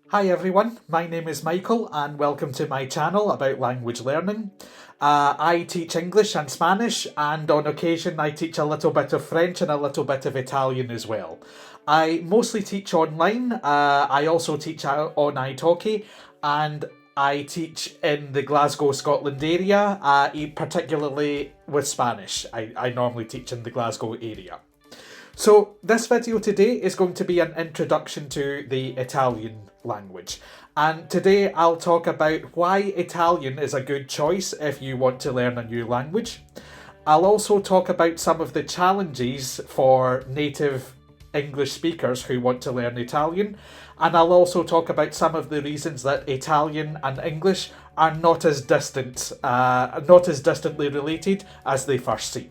Hi everyone, my name is Michael and welcome to my channel about language learning. I teach English and Spanish, and on occasion I teach a little bit of French and a little bit of Italian as well. I mostly teach online. I also teach out on italki, and I teach in the Glasgow, Scotland area, particularly with Spanish. I normally teach in the Glasgow area. So this video today is going to be an introduction to the Italian language. And today I'll talk about why Italian is a good choice if you want to learn a new language. I'll also talk about some of the challenges for native English speakers who want to learn Italian. And I'll also talk about some of the reasons that Italian and English are not as distantly related as they first seem.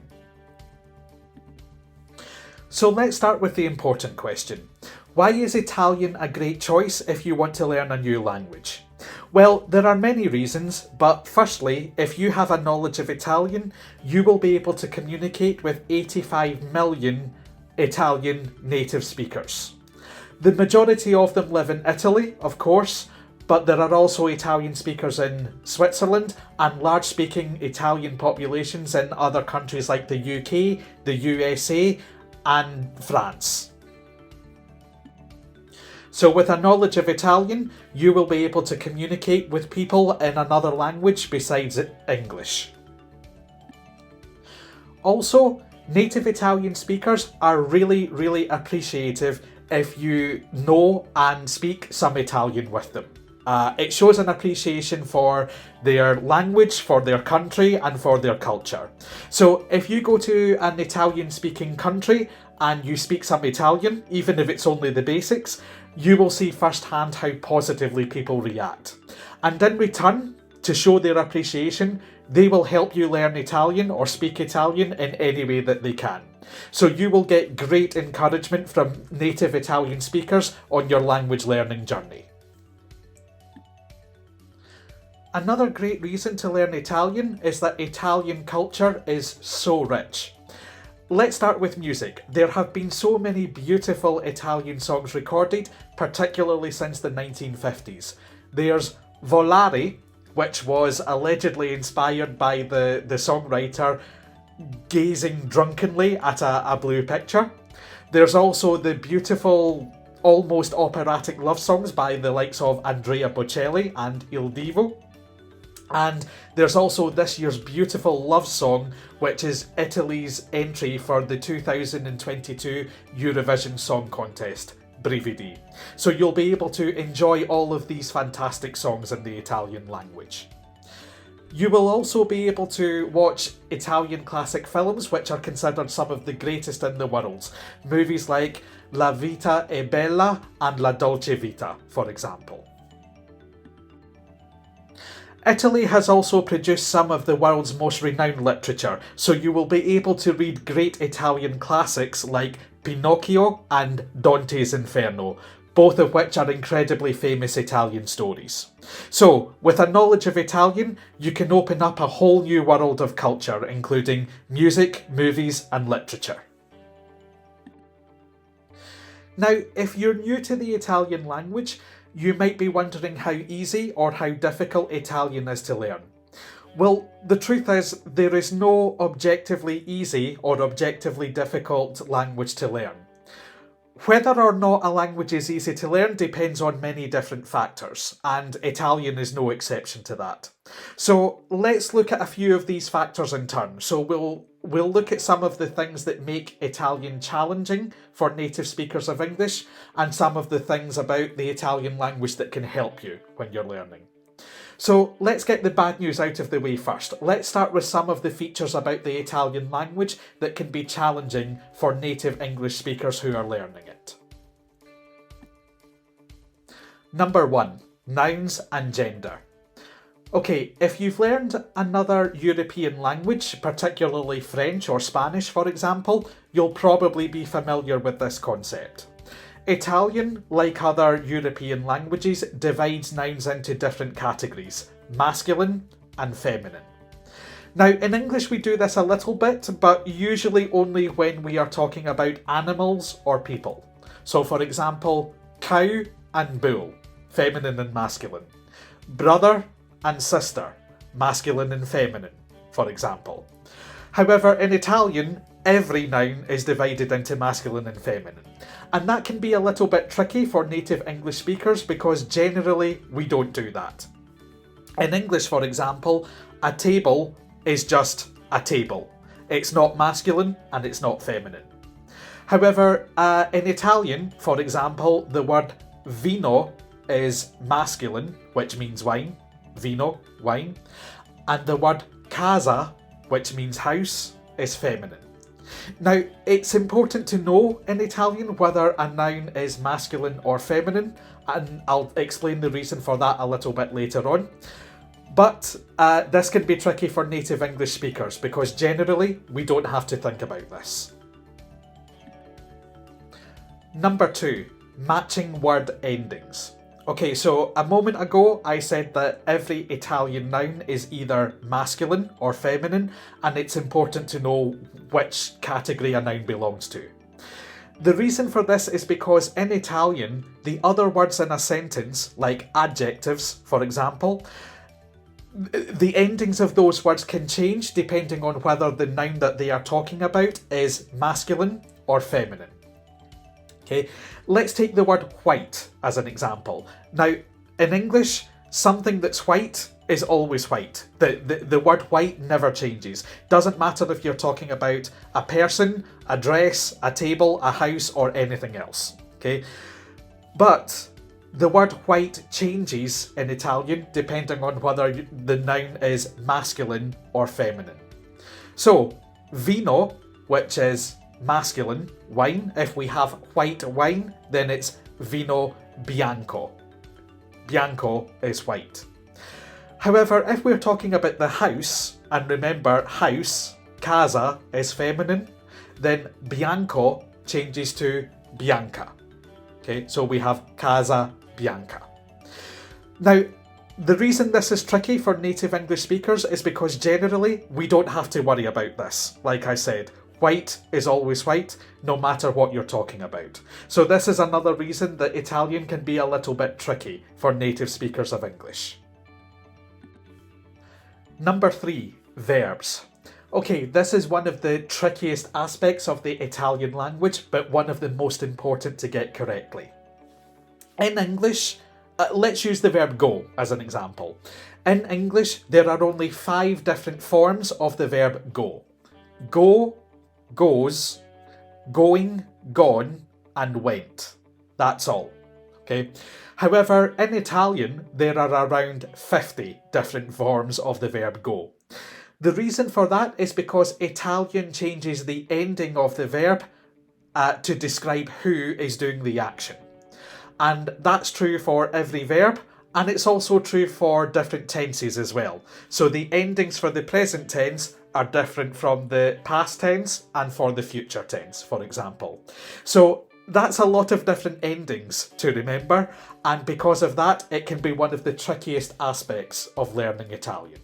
So let's start with the important question. Why is Italian a great choice if you want to learn a new language? Well, there are many reasons, but firstly, if you have a knowledge of Italian, you will be able to communicate with 85 million Italian native speakers. The majority of them live in Italy, of course, but there are also Italian speakers in Switzerland and large-speaking Italian populations in other countries like the UK, the USA, and France. So with a knowledge of Italian, you will be able to communicate with people in another language besides English. Also, native Italian speakers are really appreciative if you know and speak some Italian with them. It shows an appreciation for their language, for their country, and for their culture. So if you go to an Italian-speaking country and you speak some Italian, even if it's only the basics, you will see firsthand how positively people react. And in return, to show their appreciation, they will help you learn Italian or speak Italian in any way that they can. So you will get great encouragement from native Italian speakers on your language learning journey. Another great reason to learn Italian is that Italian culture is so rich. Let's start with music. There have been so many beautiful Italian songs recorded, particularly since the 1950s. There's Volare, which was allegedly inspired by the songwriter gazing drunkenly at a blue picture. There's also the beautiful, almost operatic love songs by the likes of Andrea Bocelli and Il Divo. And there's also this year's beautiful love song, which is Italy's entry for the 2022 Eurovision Song Contest, Brividi. So you'll be able to enjoy all of these fantastic songs in the Italian language. You will also be able to watch Italian classic films, which are considered some of the greatest in the world. Movies like La Vita è Bella and La Dolce Vita, for example. Italy has also produced some of the world's most renowned literature, so you will be able to read great Italian classics like Pinocchio and Dante's Inferno, both of which are incredibly famous Italian stories. So, with a knowledge of Italian, you can open up a whole new world of culture, including music, movies, and literature. Now, if you're new to the Italian language, you might be wondering how easy or how difficult Italian is to learn. Well, the truth is, there is no objectively easy or objectively difficult language to learn. Whether or not a language is easy to learn depends on many different factors, and Italian is no exception to that. So let's look at a few of these factors in turn. So we'll look at some of the things that make Italian challenging for native speakers of English, and some of the things about the Italian language that can help you when you're learning. So let's get the bad news out of the way first. Let's start with some of the features about the Italian language that can be challenging for native English speakers who are learning it. Number 1, nouns and gender. Okay, if you've learned another European language, particularly French or Spanish for example, you'll probably be familiar with this concept. Italian, like other European languages, divides nouns into different categories, masculine and feminine. Now, in English we do this a little bit, but usually only when we are talking about animals or people. So for example, cow and bull. feminine and masculine. Brother and sister, masculine and feminine, for example. However, in Italian, every noun is divided into masculine and feminine. And that can be a little bit tricky for native English speakers because generally we don't do that. In English, for example, a table is just a table. It's not masculine and it's not feminine. However, in Italian, for example, the word vino is masculine, which means wine. Vino, wine. And the word casa, which means house, is feminine. Now, it's important to know in Italian whether a noun is masculine or feminine, and I'll explain the reason for that a little bit later on. But this can be tricky for native English speakers because generally we don't have to think about this. Number 2, matching word endings. Okay, so a moment ago I said that every Italian noun is either masculine or feminine, and it's important to know which category a noun belongs to. The reason for this is because in Italian, the other words in a sentence, like adjectives, for example, the endings of those words can change depending on whether the noun that they are talking about is masculine or feminine. Okay, let's take the word white as an example. Now, in English, something that's white is always white. The word white never changes. Doesn't matter if you're talking about a person, a dress, a table, a house, or anything else. Okay, but the word white changes in Italian depending on whether the noun is masculine or feminine. So, vino, which is masculine, wine, if we have white wine, then it's vino bianco. Bianco is white. However, if we're talking about the house, and remember house, casa, is feminine, then bianco changes to bianca. Okay, so we have casa bianca. Now, the reason this is tricky for native English speakers is because generally we don't have to worry about this. Like I said, white is always white, no matter what you're talking about. So this is another reason that Italian can be a little bit tricky for native speakers of English. Number 3, verbs. Okay, this is one of the trickiest aspects of the Italian language, but one of the most important to get correctly. In English, let's use the verb go as an example. In English, there are only 5 different forms of the verb go. Go, goes, going, gone, and went. That's all. Okay. However, in Italian, there are around 50 different forms of the verb go. The reason for that is because Italian changes the ending of the verb to describe who is doing the action. And that's true for every verb, and it's also true for different tenses as well. So the endings for the present tense are different from the past tense and for the future tense, for example. So that's a lot of different endings to remember, and because of that, it can be one of the trickiest aspects of learning Italian.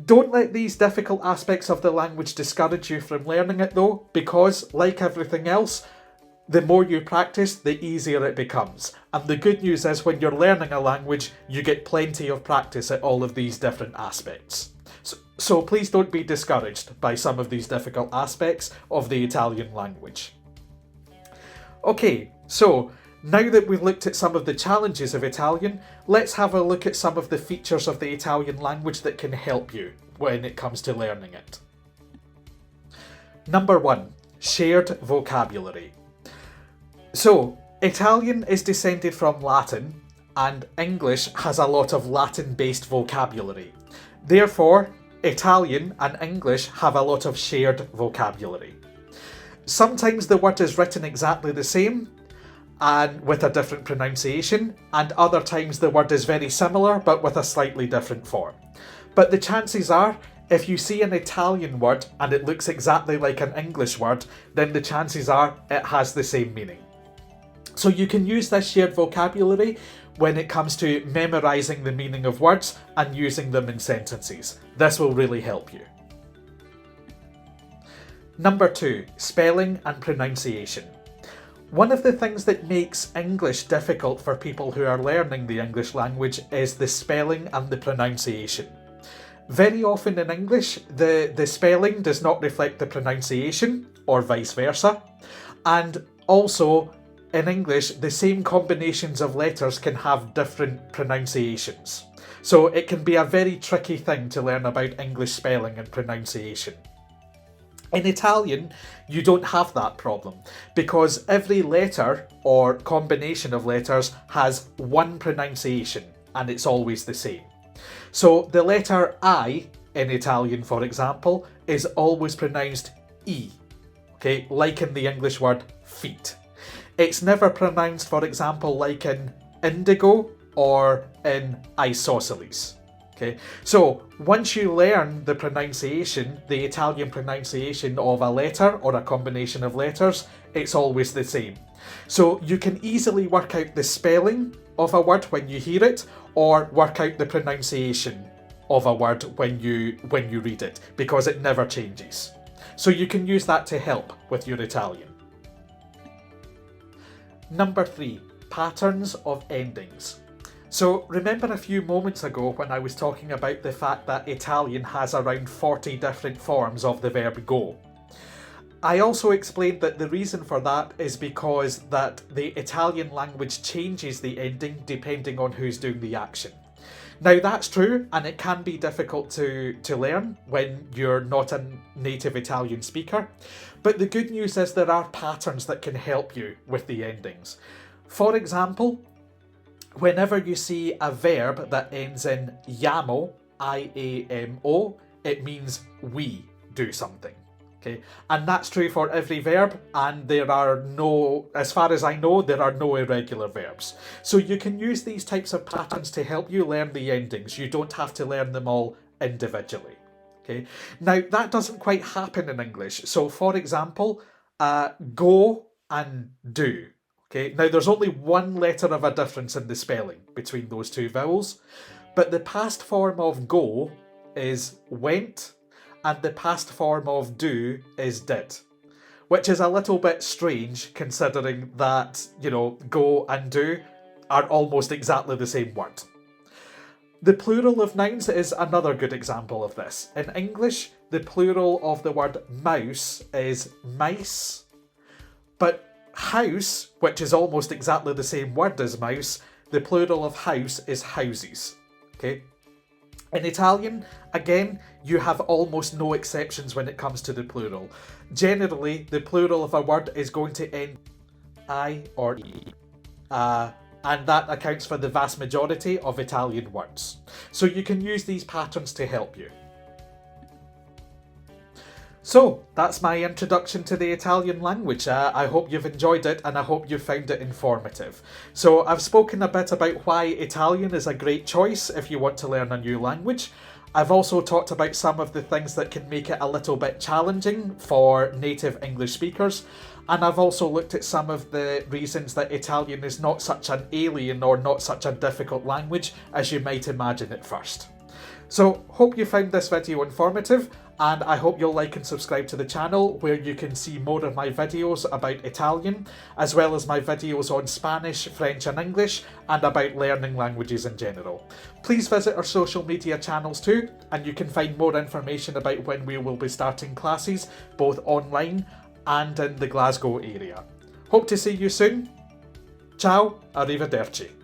Don't let these difficult aspects of the language discourage you from learning it though, because, like everything else, the more you practice, the easier it becomes. And the good news is when you're learning a language, you get plenty of practice at all of these different aspects. So please don't be discouraged by some of these difficult aspects of the Italian language. Okay, so now that we've looked at some of the challenges of Italian, let's have a look at some of the features of the Italian language that can help you when it comes to learning it. Number 1, shared vocabulary. So, Italian is descended from Latin, and English has a lot of Latin-based vocabulary. Therefore, Italian and English have a lot of shared vocabulary. Sometimes the word is written exactly the same, and with a different pronunciation, and other times the word is very similar but with a slightly different form. But the chances are, if you see an Italian word and it looks exactly like an English word, then the chances are it has the same meaning. So you can use this shared vocabulary when it comes to memorising the meaning of words and using them in sentences. This will really help you. Number 2, spelling and pronunciation. One of the things that makes English difficult for people who are learning the English language is the spelling and the pronunciation. Very often in English, the spelling does not reflect the pronunciation, or vice versa. And also, in English, the same combinations of letters can have different pronunciations. So it can be a very tricky thing to learn about English spelling and pronunciation. In Italian, you don't have that problem because every letter or combination of letters has one pronunciation and it's always the same. So the letter I in Italian, for example, is always pronounced E, okay, like in the English word feet. It's never pronounced, for example, like in indigo or in isosceles. Okay, so once you learn the pronunciation, the Italian pronunciation of a letter or a combination of letters, it's always the same. So you can easily work out the spelling of a word when you hear it, or work out the pronunciation of a word when you read it, because it never changes. So you can use that to help with your Italian. Number 3, patterns of endings. So remember a few moments ago when I was talking about the fact that Italian has around 40 different forms of the verb go. I also explained that the reason for that is because that the Italian language changes the ending depending on who's doing the action. Now that's true, and it can be difficult to learn when you're not a native Italian speaker, but the good news is there are patterns that can help you with the endings. For example, whenever you see a verb that ends in iamo, I-A-M-O, it means we do something. Okay, and that's true for every verb, and there are no, as far as I know, there are no irregular verbs. So you can use these types of patterns to help you learn the endings. You don't have to learn them all individually. Okay, now that doesn't quite happen in English. So for example, go and do. Okay, now there's only one letter of a difference in the spelling between those two vowels, but the past form of go is went, and the past form of do is did, which is a little bit strange considering that, go and do are almost exactly the same word. The plural of nouns is another good example of this. In English, the plural of the word mouse is mice, but house, which is almost exactly the same word as mouse, the plural of house is houses. Okay? In Italian, again, you have almost no exceptions when it comes to the plural. Generally, the plural of a word is going to end I or E. And that accounts for the vast majority of Italian words. So you can use these patterns to help you. So, that's my introduction to the Italian language. I hope you've enjoyed it and I hope you found it informative. So, I've spoken a bit about why Italian is a great choice if you want to learn a new language. I've also talked about some of the things that can make it a little bit challenging for native English speakers. And I've also looked at some of the reasons that Italian is not such an alien or not such a difficult language as you might imagine at first. So, hope you found this video informative, and I hope you'll like and subscribe to the channel where you can see more of my videos about Italian, as well as my videos on Spanish, French and English, and about learning languages in general. Please visit our social media channels too, and you can find more information about when we will be starting classes, both online and in the Glasgow area. Hope to see you soon. Ciao, arrivederci.